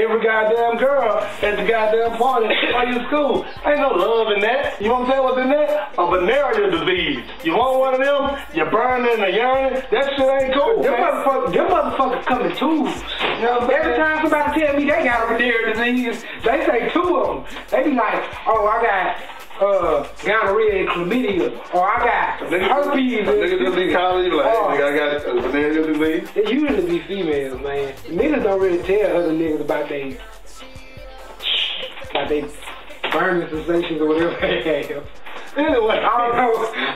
every goddamn girl at the goddamn party or your school. Ain't no love in that. You want to tell what's in that? A venereal disease. You want one of them? You're burning and yearning. That shit ain't cool. Them motherfuckers come in twos. You know, every time somebody tell me they got a venereal disease, they say 2 of them. They be like, oh, I got gonorrhea and chlamydia, or I got herpes. Niggas just be calling you like, hey, nigga, I got a venereal disease. It usually be females, man. Niggas don't really tell other niggas about they burning sensations or whatever they have. Anyway, I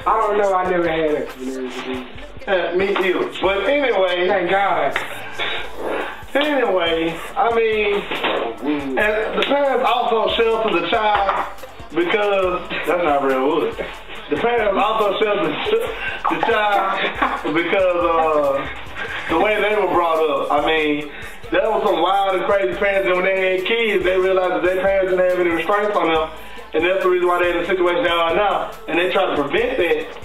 don't know. I never had a venereal disease. Me either. But anyway. Thank God. Anyway, I mean, and the parents also shelter the child because that's not real wood. The parents also shelter the child because the way they were brought up. I mean, there was some wild and crazy parents that when they had kids, they realized that their parents didn't have any restraints on them, and that's the reason why they're in the situation they are now. And they try to prevent that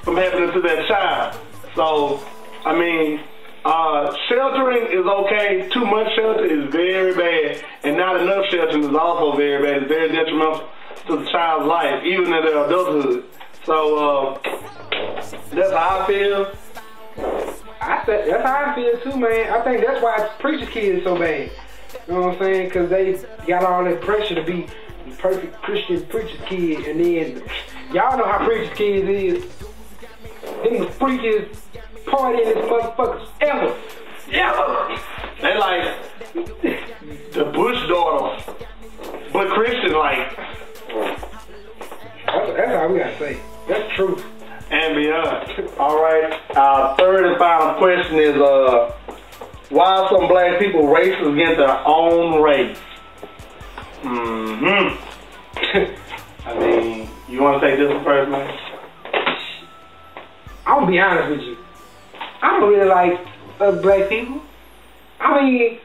from happening to their child. So, I mean, sheltering is okay. Too much shelter is very bad, and not enough sheltering is also very bad. It's very detrimental to the child's life, even in their adulthood. So that's how I feel. That's how I feel too, man. I think that's why preacher's kids is so bad. You know what I'm saying? Because they got all that pressure to be the perfect Christian preacher's kid, and then y'all know how preacher's kids is. Them the freakiest partying motherfuckers ever. They like the Bush daughters, but Christian like. That's how we gotta say. That's true. And beyond. All right. Our third and final question is, why are some black people racist against their own race? I mean, you want to take this one first, man? I'm gonna be honest with you. I don't really like black people. I mean,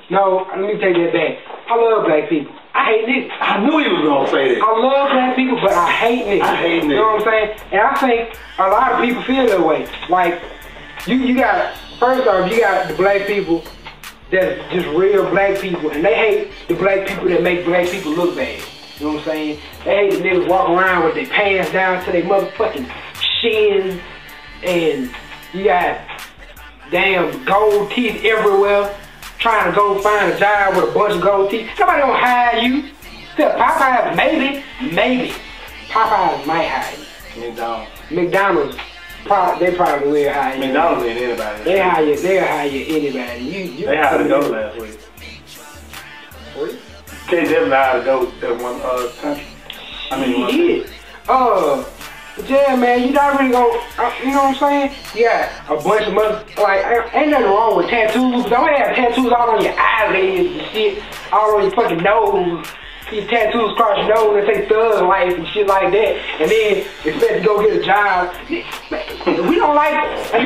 no, let me take that back. I love black people. I hate niggas. I knew he was gonna say that. I love black people, but I hate niggas. I hate niggas. You know what I'm saying? And I think a lot of people feel that way. Like, you got, first off, you got the black people that's just real black people, and they hate the black people that make black people look bad. You know what I'm saying? They hate the niggas walking around with their pants down to their motherfucking shins, and you got damn gold teeth everywhere, trying to go find a job with a bunch of gold teeth. Nobody gonna hire you. Except Popeyes, maybe. Popeyes might hire you. McDonald's, they probably will hire you. McDonald's ain't anybody. They'll hire you anybody. They hired a goat last week. What? They definitely hired a goat that one country. I mean, he did. Yeah, man, you not really gonna, you know what I'm saying? Yeah, a bunch of like, ain't nothing wrong with tattoos. Don't have tattoos all on your eyelids and shit, all on your fucking nose. These tattoos across your nose and say thug life and shit like that. And then expect to go get a job. We don't like it. And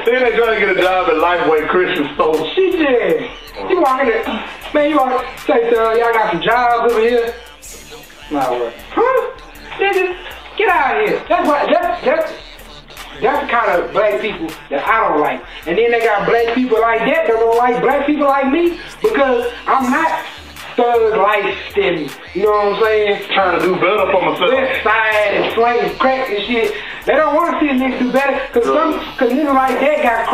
then they trying to get a job at Lifeway Christian store. She did. You walking there, man, you want to say, y'all got some jobs over here? Not working. Huh? Nigga. Get out of here. That's the kind of black people that I don't like. And then they got black people like that don't like black people like me because I'm not thug lifed and, you know what I'm saying? Trying to do better for myself. West side and slanging crack and shit. They don't want to see a nigga do better because niggas like that got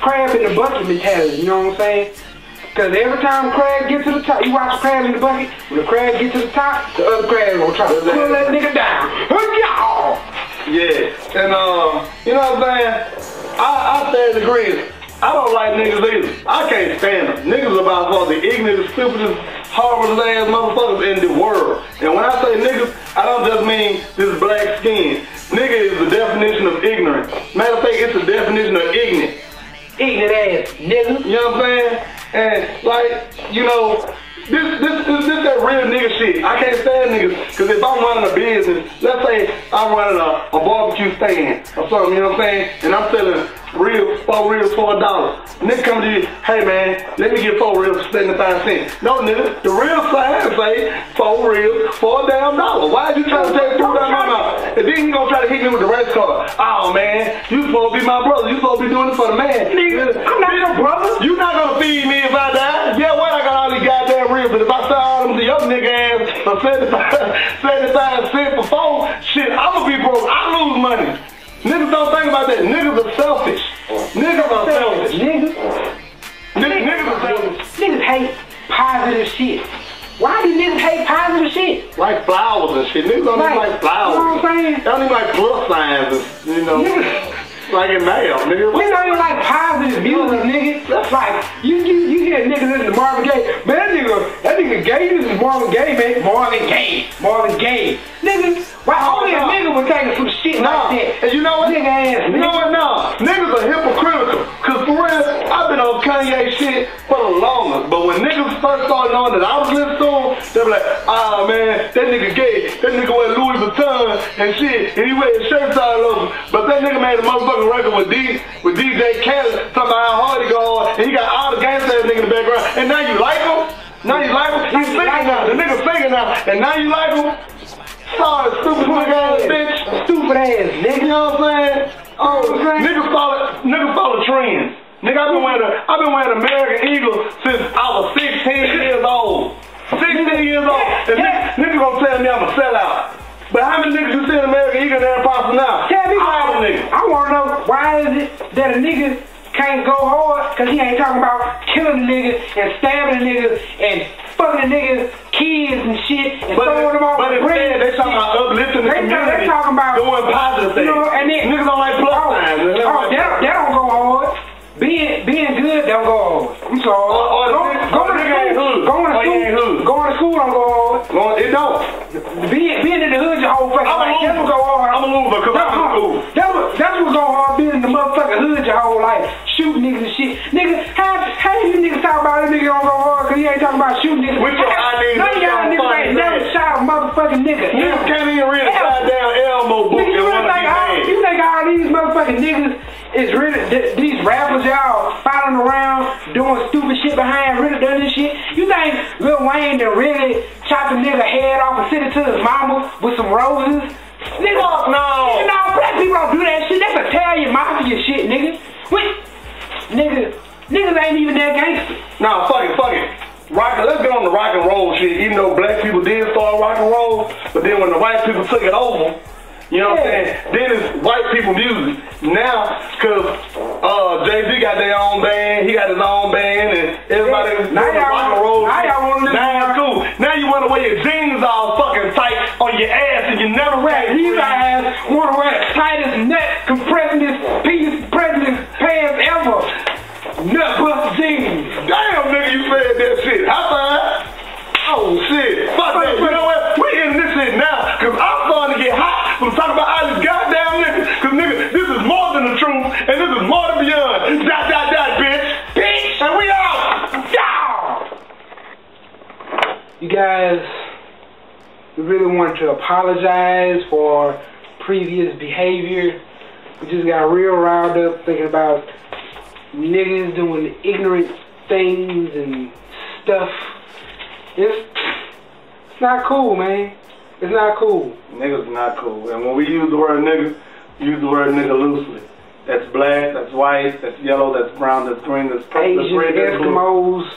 crab in the bucket mentality, you know what I'm saying? Because every time crab gets to the top, you watch crab in the bucket, when the crab gets to the top, the other crab gonna try to pull that nigga down. Yeah, and you know what I'm saying? I stand agree. I don't like niggas either. I can't stand them. Niggas about one of the ignorant, stupidest, horrible ass motherfuckers in the world. And when I say niggas, I don't just mean this black skin. Nigga is the definition of ignorant. Matter of fact, it's the definition of ignorant. Ignorant ass nigga. You know what I'm saying? And like, you know, this that real nigga shit. I can't stand niggas, cause if I'm running a business, let's say I'm running a barbecue stand or something, you know what I'm saying? And I'm selling four reels for $1. Nigga come to you, hey man, let me get 4 reels for 75 cents. No nigga, the real sign say 4 reels for a damn $1. Why are you trying to take $2 out? And then you gonna try to hit me with the race card. Oh man, you supposed to be my brother. You supposed to be doing it for the man. Nigga, I'm not your brother. You not gonna feed me if I die. Yeah, what? I got all these guys 75 cents for 4, shit, I'ma be broke. I lose money. Niggas don't think about that. Niggas are selfish. Niggas are selfish. Niggas are selfish. Niggas hate positive shit. Why do niggas hate positive shit? Like flowers and shit. Niggas don't even like flowers. You know what I'm saying? They don't even like plus signs and, you know. Like in mail, nigga. We don't even like positive music, nigga. That's like, you hear niggas listen to Marvin Gaye. Man, that nigga gay. This is Marvin Gaye, man. Marvin Gaye. Nigga, why only a nigga would take some shit like that? And you know what? Nigga ass, you know what now? Niggas are hypocritical. Cause for real, I've been on Kanye shit for the longest. But when niggas first started on that I was listening to him, they be like, ah man, that nigga gay. That nigga wear Louis Vuitton and shit. And he wear his shirts all over. But that nigga made a motherfucking record with DJ Khaled, talking about how hard he go hard, and he got all the gangsta ass nigga in the background, and now you like him? Now you like him? He's singing now, the nigga singing now, and now you like him? Sorry, stupid nigga ass bitch. Stupid ass nigga. You know what I'm saying? Oh, niggas follow trends. Nigga, I've been wearing American Eagle since I was 16 years old. 16 years old, and niggas gonna tell me I'm a sellout. But how many niggas you see in American Eagle and Air now? Tell me all the niggas. I wanna know why is it that a nigga can't go hard, cause he ain't talking about killing the niggas and stabbing the niggas and fucking the niggas, kids and shit, and throwing them off the bridge. They talking about uplifting the community. They talking about doing positive things. You know, and then, niggas don't like plus signs. That don't go hard. Being good don't go hard. I'm sorry. Going to school don't go hard. It don't. Being in the hood your whole fucking life. That's what go hard. I'm a loser because I'm in school. That's what go hard, being in the motherfucking hood your whole life. Shooting niggas and shit. Niggas, how you niggas talk about a nigga don't go hard because he ain't talking about shooting niggas? With your ID, none of y'all niggas ain't never shot a motherfucking nigga. Niggas can't even read a goddamn Elmo book and want to be mad. You think all these motherfucking niggas is really, these rappers y'all following around doing stupid shit behind really done this shit? You think Lil Wayne done really chopped a nigga head off and sent it to his mama with some roses? Nigga, fuck no. You know, black people don't do that shit. That's Italian mafia shit, nigga. Niggas ain't even that gangster. Nah, fuck it. Let's get on the rock and roll shit, even though black people did start rock and roll, but then when the white people took it over, you know what I'm saying? Then it's white people music. Now, cause Jay-Z got their own band, he got his own band, and everybody now rock and roll shit. Now it's cool. Now you wanna wear your jeans all fucking tight on your ass and you never wear it. These guys wanna wear the tightest neck compressing his pants ever. Nut bust jeans. Damn nigga, you said that shit. High five. Oh shit. Fuck that. You know what? We in this shit now, cause I'm starting to get hot from talking about all these goddamn niggas. Cause nigga, this is more than the truth, and this is more than beyond. Bitch. And we out. You guys, we really want to apologize for previous behavior. We just got real riled up thinking about niggas doing ignorant things and stuff. It's not cool, man. It's not cool. Niggas not cool. And when we use the word nigga, we use the word nigga loosely. That's black, that's white, that's yellow, that's brown, that's green, that's purple, that's red, that's blue. Eskimos,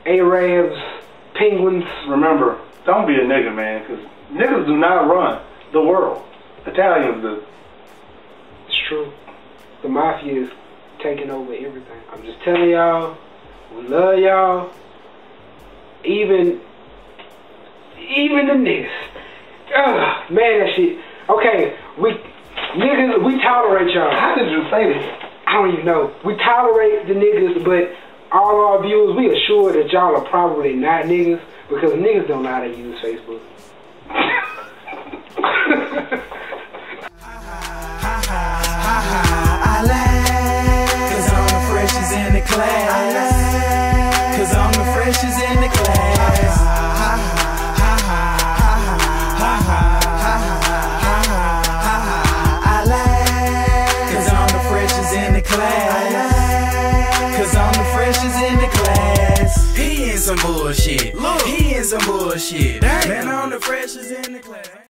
Arabs, penguins. Remember, don't be a nigga, man, because niggas do not run the world. Italians do. It's true. The mafia is taking over everything. I'm just telling y'all, we love y'all. Even the niggas. Ugh, man, that shit. Okay, niggas, we tolerate y'all. How did you say that? I don't even know. We tolerate the niggas, but all our viewers, we assure that y'all are probably not niggas because niggas don't know how to use Facebook. I laugh, 'cause I'm the freshest in the class. 'Cause I'm the freshest in the class. I laugh, 'cause I'm the freshest in the class. 'Cause I'm the freshest in the class. He in some bullshit. Look, he in some bullshit. Man, I'm the freshest in the class.